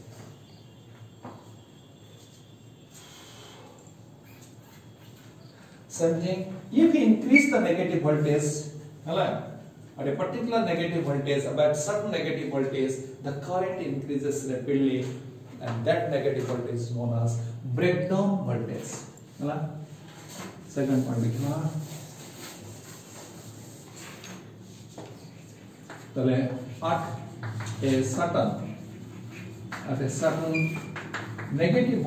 Same thing, if we increase the negative voltage, at a particular negative voltage, about certain negative voltage, the current increases rapidly, and that negative voltage is known as breakdown voltage. Hala? Second point likhna. Tale at a certain negative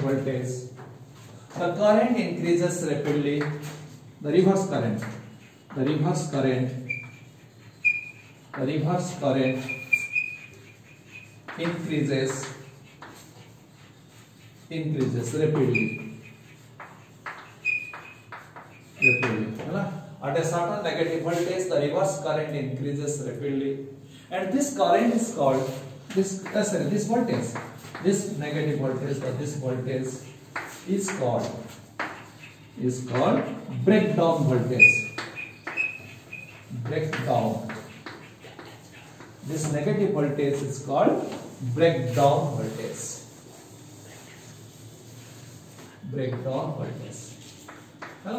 voltage, the current increases rapidly. The reverse current increases rapidly. At a certain negative voltage, the reverse current increases rapidly, and this current is called this voltage. This negative voltage or this voltage is called breakdown voltage. This negative voltage is called breakdown voltage. है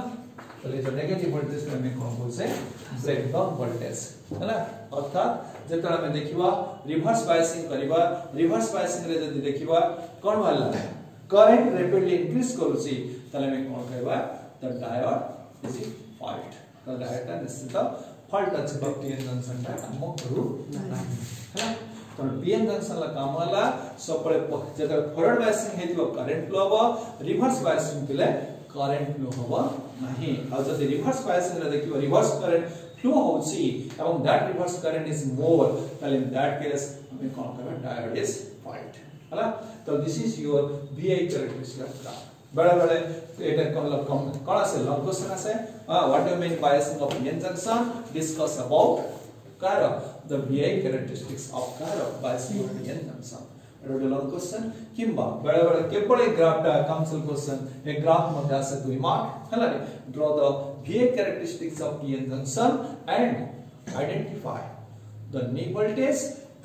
तो ये जो negative voltage को हमें कौन बोलते हैं breakdown voltage है ना अर्थात जेतरा में देखिबा रिवर्स बायसिंग करिबा रिवर्स बायसिंग रे जदी देखिबा कोन वाला करंट रैपिडली इंक्रीज करूची तले में कोन कहबा the diode is in fault तो डायोड का निश्चित फॉल्ट अछि पीएन जंक्शन ता काम करू है तो पीएन जंक्शन ला काम वाला सबले जेतरा फॉरवर्ड बायसिंग हेतिबो करंट फ्लो हो रिवर्स बायसिंग केले करंट फ्लो होबो नहीं और जब रिवर्स बायसिंग रे देखिबो रिवर्स करंट फ्लो होची एवं that reverse current is more then in that case हमें कौन कहबा डायोड इज फॉल्ट हैला तो this is your VI characteristic of graph बड़े-बड़े एटा कौन से लॉग क्वेश्चन আছে what do you mean biasing of PN junction discuss about kind of the VI characteristics of kind of biasing of PN junction. It will be long question. Kimba, बड़े-बड़े केवल एक graph टा council question एक graph में जा से 2 mark है ना draw the VI characteristics of PN junction and identify the knee voltage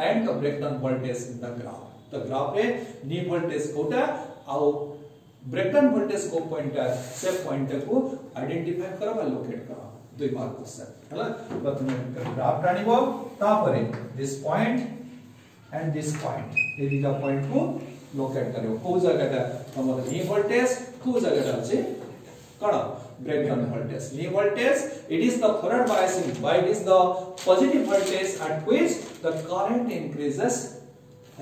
and the breakdown voltage in the graph. The graph रे knee voltage कोटा और breakdown voltage को पॉइंटर से पॉइंटर को आइडेंटिफाई करो और लोकेट करो 2 मार्क क्वेश्चन हैला प्रथम ग्राफ टाणिबो तापरे this point and this point ए दिटा पॉइंट को लोकेट करियो को जगहटा हमर नी वोल्टेज को जगहटा अछि कोन breakdown voltage knee voltage it is the forward biasing why it is the positive voltage at which the current increases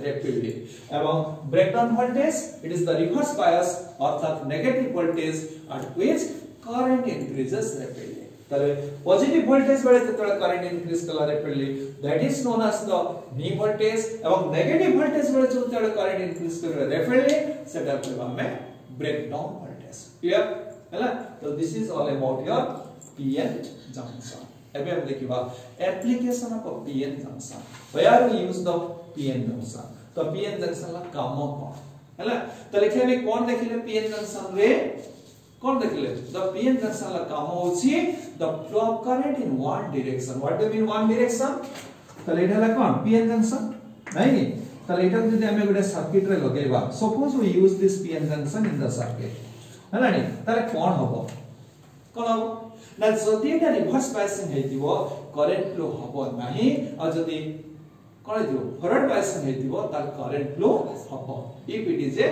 rapidly एवं breakdown voltage it is the reverse bias अर्थात negative voltage at which current increases rapidly तले positive voltage बळे ततळे current increase कला rapidly that is known as the knee voltage एवं negative voltage बळे जो ततळे करंट इंक्रीज कर रैपिडली सेटा कहबा में ब्रेकडाउन वोल्टेज क्लियर हैला तो this is all about your PN junction एबे हम देखिबा application of PN junction where we use the PN junction तो पीएन जंक्शन ला काम कोन हैला तो लिखे में कोन देखिले पीएन जंक्शन रे कौन देखले द पीएन जंक्शन ला काम होची the flow of current in one direction what do mean one direction तले एठाला कोन पीएन जंक्शन नहीं तले एटा जदि हमें गोटे सर्किट रे लगेबा suppose we use this PN junction in the circuit हला नहीं तले कोन होबो कोन होबो ना जदि एटा रिवर्स बायसिंग हेतिबो करंट फ्लो होबो नहीं और जदि कोन हेतिबो फॉरवर्ड बायसिंग हेतिबो तार करंट फ्लो होबो if it is a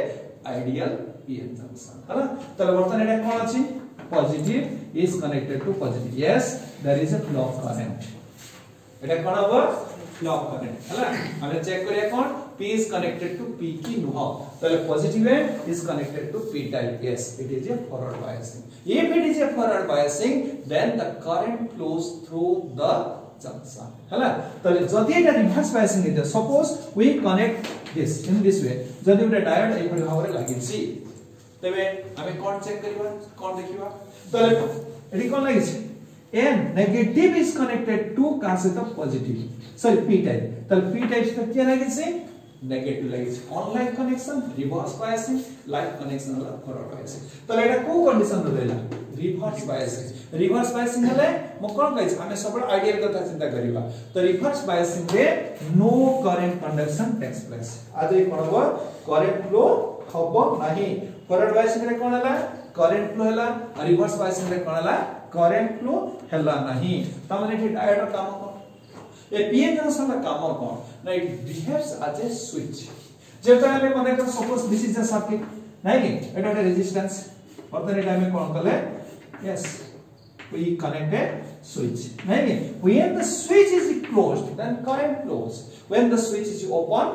ideal PN junction हैला तले वर्तमान एटा कोन अछि positive is connected to positive yes there is a flow of current एटा कोन होबो फ्लो ऑफ करंट हैला हम चेक करिया कोन P is connected to P की नुह तले positive end is connected to P type yes it is a forward biasing if it is a forward biasing then the current flows through the junction हैला तले जदि एटा reverse biasing हे suppose we connect this in this way जदि उटा diode एई परि भाबरे लागिछि तबे हमें कोन चेक करिबा कोन देखिबा तले एडी कोन लागिछि n negative is connected to का से तो पॉजिटिव सॉरी p टाइप तले p टाइप से क्या लागिछि नेगेटिव लागिछि online connection reverse biasing like connection वाला फॉरवर्ड बायसिंग तले एटा को कंडीशन रहला रिवर्स बायसिंग हले म कोन कहै छी हमें सब आइडियल कथा चिंता करिबा तो रिवर्स बायसिंग रे no current conduction takes place आज ए कोन हो करंट फ्लो हबो नाही फॉरवर्ड बायसिंग रे कोन हला करंट फ्लो हला और रिवर्स बायसिंग रे कोन हला करंट फ्लो हला नहीं त माने एठी डायोड काम कोन ए पीएन जंक्शन का काम कोन ना it behaves as a switch जेता हमें माने कर suppose this is a circuit नहीं एटा एक रेजिस्टेंस और then एटा हमें कोन कले yes we connect a switch नहीं when the switch is closed then current flows when the switch is open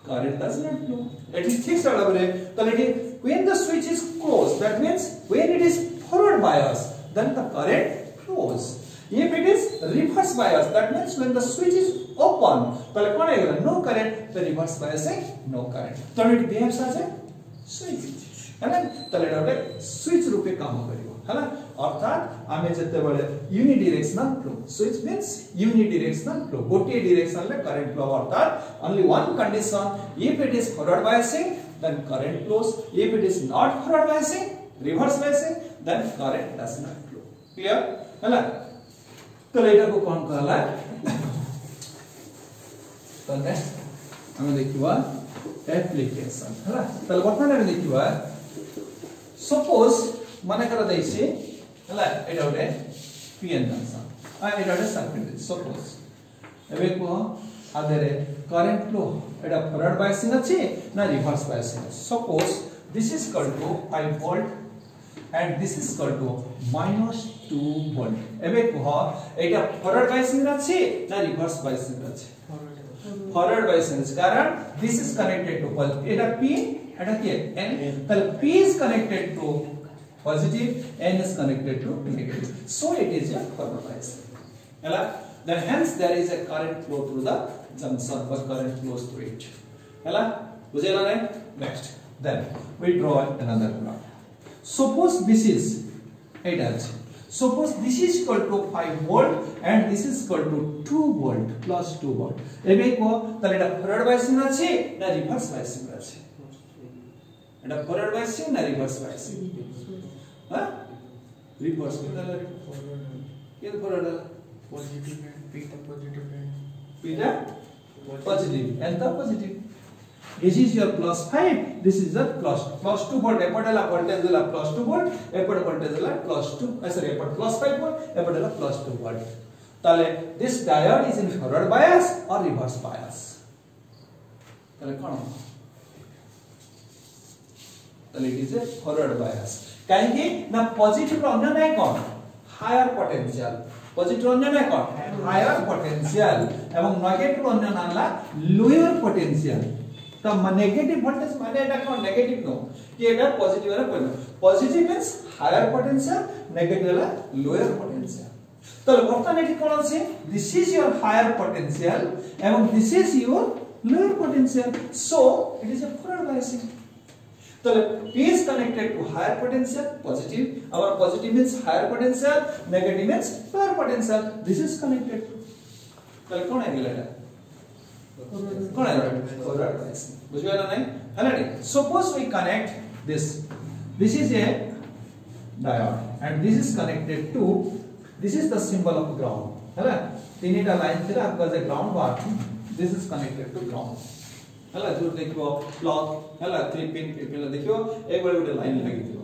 current does not flow it is ठीक सला बरे तो लेकिन when the switch is closed that means when it is forward bias then the current flows if it is reverse bias that means when the switch is open तो कौन है no current the reverse bias है no current तो it behaves as a switch है ना तो लेकिन switch रूपे काम करिवो है ना अर्थात आमे जते बळे unidirectional flow switch means unidirectional flow गोटे डायरेक्शन ले करंट फ्लो अर्थात only one condition if it is forward biasing then current flows if it is not forward biasing reverse biasing then current does not flow clear हैला तो एटा को कोन कहला तो next हम देखिबा एप्लीकेशन हैला तो वर्तमान हम देखिबा सपोज माने कर दैछि हला एटा उडे पीएन जंक्शन आ एटा उडे सर्किट सपोज एबे को आदरे करंट फ्लो एटा फॉरवर्ड बायसिंग अछि ना reverse biasing suppose this is equal to 5 volt and this is equal to -2 volt एबे को एटा फॉरवर्ड बायसिंग अछि ना रिवर्स बायसिंग अछि फॉरवर्ड बायसिंग कारण दिस इज कनेक्टेड टू एटा पी एटा के एन तल p is connected to positive n is connected to negative so it is a forward bias hela then hence there is a current flow through the junction or current flows through it hela bujhela na next then we draw another plot suppose this is it has suppose this is equal to 5 volt and this is equal to 2 volt plus 2 volt ebe ko tale eta forward biasing ache na reverse biasing ache eta forward biasing na reverse biasing हाँ reverse में डाला ये तो forward डाला positive है p ता positive है p ता पॉजिटिव n ता positive this is your +5 this is the +2 volt एपडला वोल्टेज देला +2 volt एपड वोल्टेज देला +2 सॉरी एपड +5 volt एपडला +2 volt ताले this diode is in forward bias or reverse bias ताले कोन ताले it is a forward bias काहे ना पॉजिटिव अन्य नै कोन हायर पोटेंशियल पॉजिटिव अन्य नै कोन हायर पोटेंशियल एवं नेगेटिव अन्य नाला लोअर पोटेंशियल त नेगेटिव वोल्टेज माने एटा कोन नेगेटिव नो कि एटा पॉजिटिव रे कोन positive means higher potential negative ला लोअर पोटेंशियल तो वर्तमान एटी कोन अछि this is your higher potential एवं this is your lower potential so it is a forward biasing तो P is connected to higher potential positive our positive means higher potential negative means lower potential this is connected तो कौन है गेला कौन है forward bias बुझियला नै हला नै suppose we connect this is a diode and this is connected to this is the symbol of ground हला तीनटा लाइन थिला आपका जे ground bar this is connected to ground हला जो देखियो प्लग हला 3 पिन पिन देखियो एक बार गोटे लाइन लागि दियो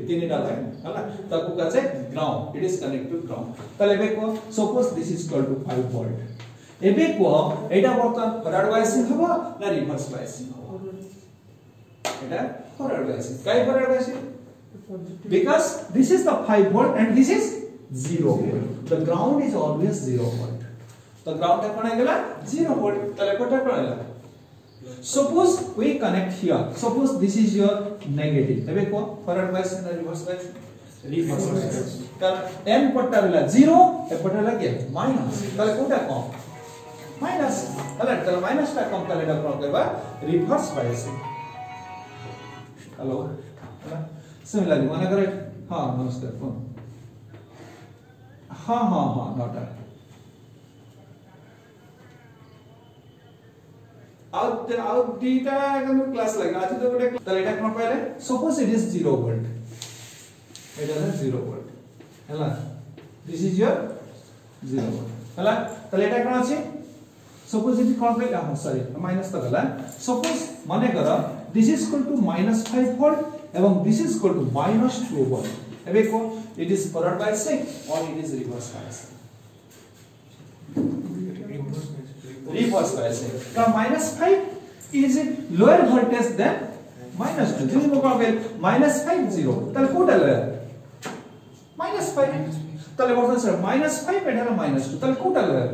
3 टा लाइन हला ताकू काचे ground it is connect to ground तले एबे को suppose this is equal to 5 volt एबे को एटा वर्तमान फॉरवर्ड बायसिंग हबो ना रिवर्स बायसिंग हबो एटा फॉरवर्ड बायसिंग काई forward biasing because this is the 5 volt and this is 0 volt the ground is always 0 volt तो ग्राउंड का कोन गेला 0 volt तले कोटा कोन गेला suppose we connect here suppose this is your negative एबे को forward bias ना reverse bias reverse bias कारण n पट्टा वाला 0 ए पट्टा लगे माइनस तले कोटा कम माइनस हला तले माइनस टा कम तले डा कोन करबा रिवर्स बायस हेलो हला सिमिलरली माने करे हां नमस्कार फोन हां नोट आउट डीटा एकदम क्लास लगा आज तो गोटे तले एटा कोन पहले सपोज इट इज 0 वोल्ट एटा है 0 वोल्ट हला दिस इज योर 0 वोल्ट हला तले एटा कोन अछि सपोज इट कोन पहले हां सॉरी माइनस तो गला सपोज माने कर this is equal to -5 volt एवं this is equal to -2 volt एबे को इट इज फॉरवर्ड बायसिंग और it is reverse biasing reverse biasing का -5 is it lower voltage than -2 যদি মনে করেন -5 0 তাহলে কোটা লয়ার -5 তাহলে বলছেন স্যার -5 এটা হলো -2 তাহলে কোটা লয়ার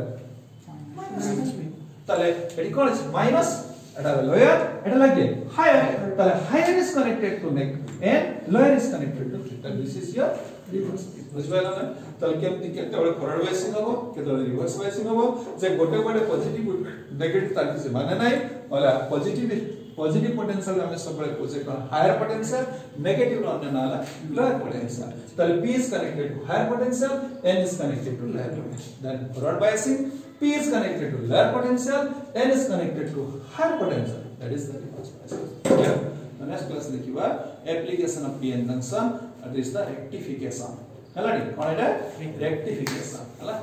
তাহলে এটি কোন আছে মাইনাস এটা লোয়ার এটা লাগে হায়ার তাহলে হায়ার ইজ কানেক্টেড টু নেক and lower is connected to থিটা দিস ইজ योर রিভার্স বুঝবাইলা না তাহলে কেমতি কেতেବେଳେ ফরওয়ার্ড বায়াসিং হবো কেতেବେଳେ রিভার্স বায়াসিং হবো যে গোটে গোটে পজিটিভ নেগেটিভ তার কিছু মানে নাই ওলা পজিটিভ পোটেনশিয়াল ଆମେ ସବୁବେଳେ କୋଜେ କଣ ହାୟର ପୋଟେନସିଆଲ ନେଗେଟିଭ ର ଅନ୍ୟ ନାଲା ଲୋୟର ପୋଟେନସିଆଲ ତାହେଲେ P is connected to higher potential N is connected to lower potential then forward biasing P is connected to lower potential N is connected to higher potential that is the reverse biasing clear the next class देखिबा application of PN junction that is the rectification हलाडी cone Etah rectification हला